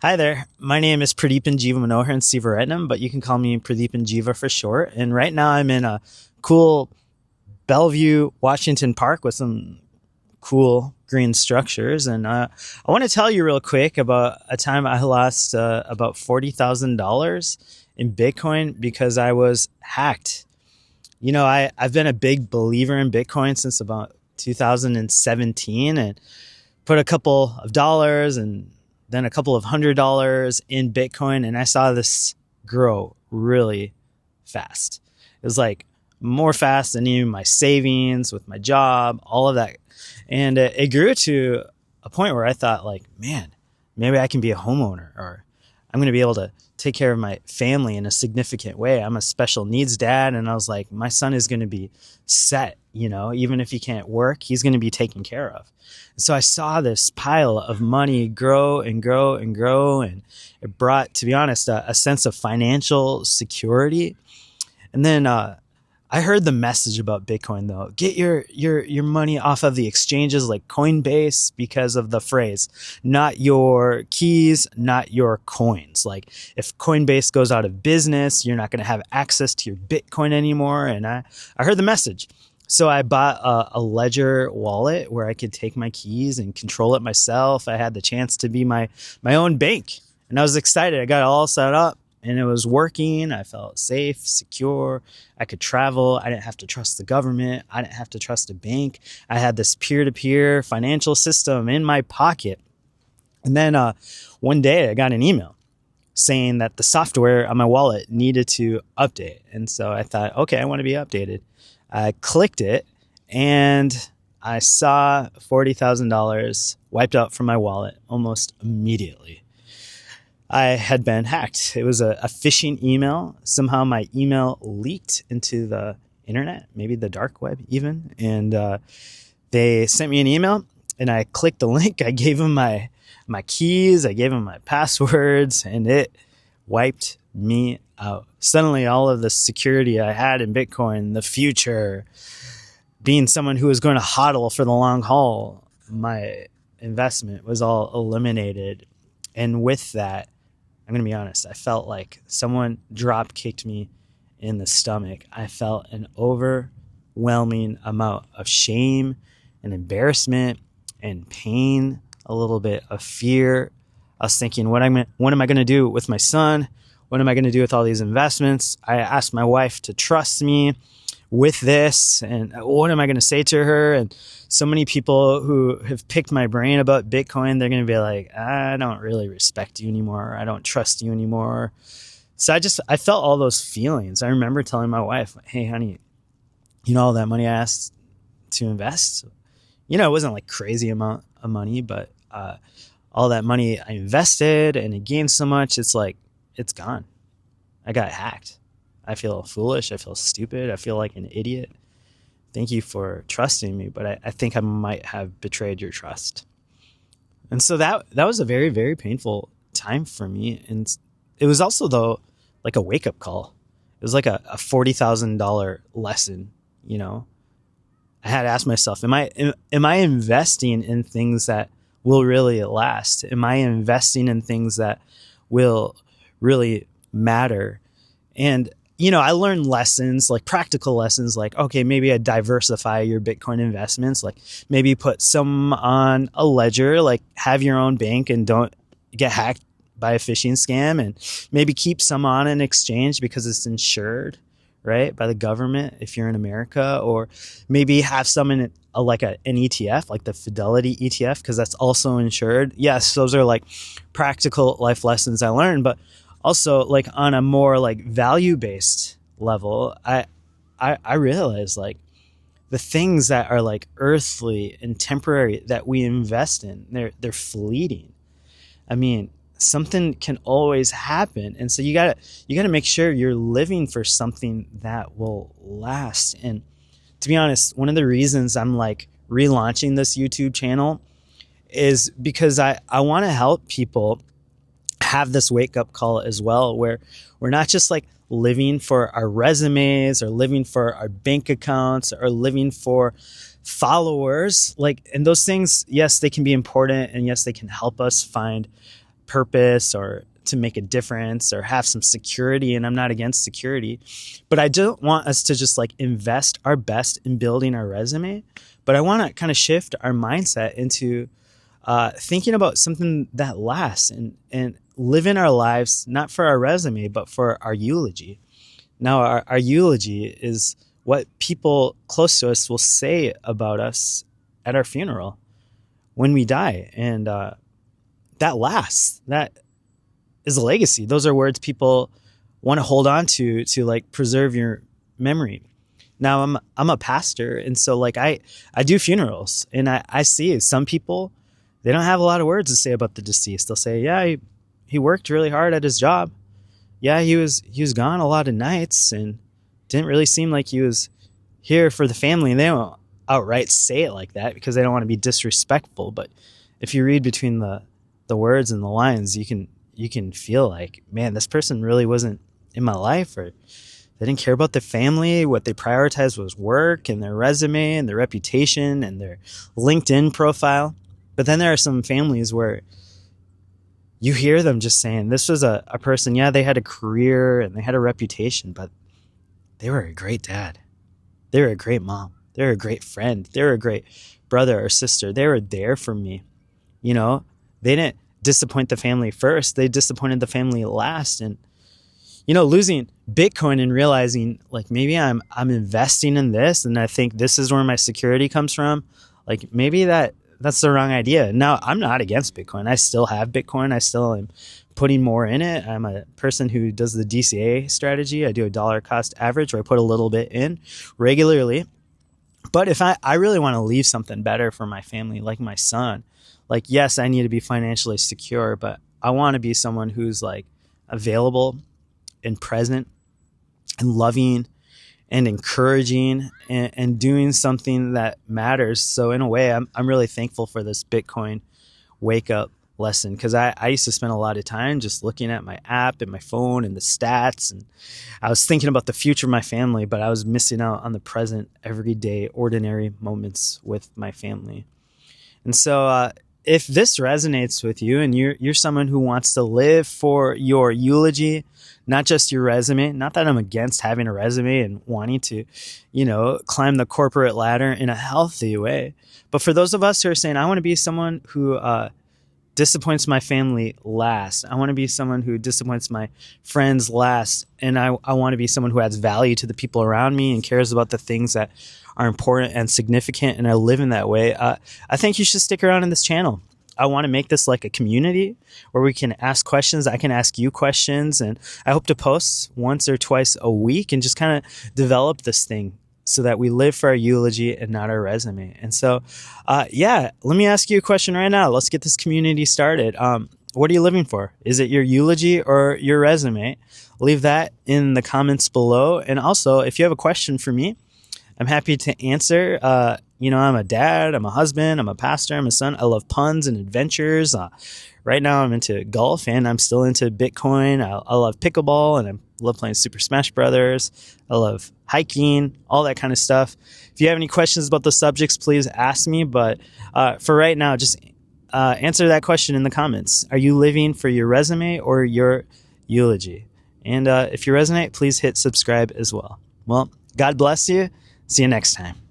Hi there. My name is Pradeepan Jiva Manoharan Sivaratnam, but you can call me Pradeepan Jiva for short. And right now I'm in a cool Bellevue, Washington Park with some cool green structures. And I want to tell you real quick about a time I lost about $40,000 in Bitcoin because I was hacked. I've been a big believer in Bitcoin since about 2017 and put a couple of dollars and then a couple of $100 in Bitcoin, and I saw this grow really fast. It was like more fast than even my savings with my job, all of that. And it grew to a point where I thought, like, man, maybe I can be a homeowner, or I'm going to be able to take care of my family in a significant way. I'm a special needs dad. And I was like, my son is going to be set, even if he can't work, he's going to be taken care of. So I saw this pile of money grow and grow and grow. And it brought, to be honest, a sense of financial security. And then I heard the message about Bitcoin, though. Get your money off of the exchanges like Coinbase because of the phrase, not your keys, not your coins. Like, if Coinbase goes out of business, you're not going to have access to your Bitcoin anymore. And I heard the message. So I bought a Ledger wallet where I could take my keys and control it myself. I had the chance to be my own bank. And I was excited. I got it all set up. And it was working. I felt safe, secure. I could travel. I didn't have to trust the government. I didn't have to trust a bank. I had this peer-to-peer financial system in my pocket. And then one day I got an email saying that the software on my wallet needed to update. And so I thought, okay, I want to be updated. I clicked it and I saw $40,000 wiped out from my wallet almost immediately. I had been hacked. It was a phishing email. Somehow my email leaked into the internet, maybe the dark web even. And they sent me an email and I clicked the link. I gave them my keys. I gave them my passwords and it wiped me out. Suddenly all of the security I had in Bitcoin, the future, being someone who was going to hodl for the long haul, my investment was all eliminated. And with that, I'm going to be honest, I felt like someone drop kicked me in the stomach. I felt an overwhelming amount of shame and embarrassment and pain, a little bit of fear. I was thinking, what am I going to do with my son? What am I going to do with all these investments? I asked my wife to trust me with this, and what am I going to say to her? And so many people who have picked my brain about Bitcoin, they're going to be like, I don't really respect you anymore. I don't trust you anymore. So I felt all those feelings. I remember telling my wife, hey, honey, all that money I asked to invest, it wasn't like crazy amount of money, but all that money I invested and it gained so much, it's like, it's gone. I got hacked. I feel foolish. I feel stupid. I feel like an idiot. Thank you for trusting me, but I think I might have betrayed your trust. And so that was a very, very painful time for me. And it was also, though, like a wake-up call. It was like a $40,000 lesson, I had to ask myself, am I investing in things that will really last? Am I investing in things that will really matter? And I learned lessons, like practical lessons, like, okay, maybe diversify your Bitcoin investments, like maybe put some on a ledger, like have your own bank and don't get hacked by a phishing scam, and maybe keep some on an exchange because it's insured, right, by the government if you're in America, or maybe have some in an ETF, like the Fidelity ETF, because that's also insured. Yes, those are like practical life lessons I learned, but also, like on a more like value-based level, I realize like the things that are like earthly and temporary that we invest in, they're fleeting. I mean, something can always happen, and so you gotta make sure you're living for something that will last. And to be honest, one of the reasons I'm like relaunching this YouTube channel is because I want to help people have this wake-up call as well, where we're not just like living for our resumes or living for our bank accounts or living for followers. Like, and those things, yes, they can be important, and yes, they can help us find purpose or to make a difference or have some security. And I'm not against security, but I don't want us to just like invest our best in building our resume. But I want to kind of shift our mindset into thinking about something that lasts and living our lives, not for our resume, but for our eulogy. Now, our eulogy is what people close to us will say about us at our funeral when we die. And that lasts. That is a legacy. Those are words people want to hold on to like preserve your memory. Now, I'm a pastor, and so like I do funerals, and I see some people, they don't have a lot of words to say about the deceased. They'll say, yeah, he worked really hard at his job. Yeah, he was gone a lot of nights and didn't really seem like he was here for the family. And they won't outright say it like that because they don't want to be disrespectful. But if you read between the words and the lines, you can feel like, man, this person really wasn't in my life, or they didn't care about the family. What they prioritized was work and their resume and their reputation and their LinkedIn profile. But then there are some families where you hear them just saying, this was a person, yeah, they had a career and they had a reputation, but they were a great dad. They were a great mom. They were a great friend. They were a great brother or sister. They were there for me. You know, they didn't disappoint the family first. They disappointed the family last. And, you know, losing Bitcoin and realizing like maybe I'm investing in this and I think this is where my security comes from. Like maybe that's the wrong idea. Now, I'm not against Bitcoin. I still have Bitcoin. I still am putting more in it. I'm a person who does the DCA strategy. I do a dollar cost average where I put a little bit in regularly. But if I really want to leave something better for my family, like my son, like, yes, I need to be financially secure, but I want to be someone who's like available and present and loving and encouraging and doing something that matters. So in a way, I'm really thankful for this Bitcoin wake up lesson, because I used to spend a lot of time just looking at my app and my phone and the stats, and I was thinking about the future of my family, but I was missing out on the present, everyday, ordinary moments with my family. And so if this resonates with you and you're someone who wants to live for your eulogy, not just your resume, not that I'm against having a resume and wanting to, you know, climb the corporate ladder in a healthy way. But for those of us who are saying, I want to be someone who disappoints my family last. I want to be someone who disappoints my friends last. And I want to be someone who adds value to the people around me and cares about the things that are important and significant. And I live in that way. I think you should stick around in this channel. I want to make this like a community where we can ask questions. I can ask you questions, and I hope to post once or twice a week and just kind of develop this thing so that we live for our eulogy and not our resume. And so, let me ask you a question right now. Let's get this community started. What are you living for? Is it your eulogy or your resume? Leave that in the comments below. And also, if you have a question for me, I'm happy to answer. I'm a dad, I'm a husband, I'm a pastor, I'm a son. I love puns and adventures. Right now I'm into golf and I'm still into Bitcoin. I love pickleball and I love playing Super Smash Brothers. I love hiking, all that kind of stuff. If you have any questions about the subjects, please ask me. But for right now, just answer that question in the comments. Are you living for your resume or your eulogy? And if you resonate, please hit subscribe as well. Well, God bless you. See you next time.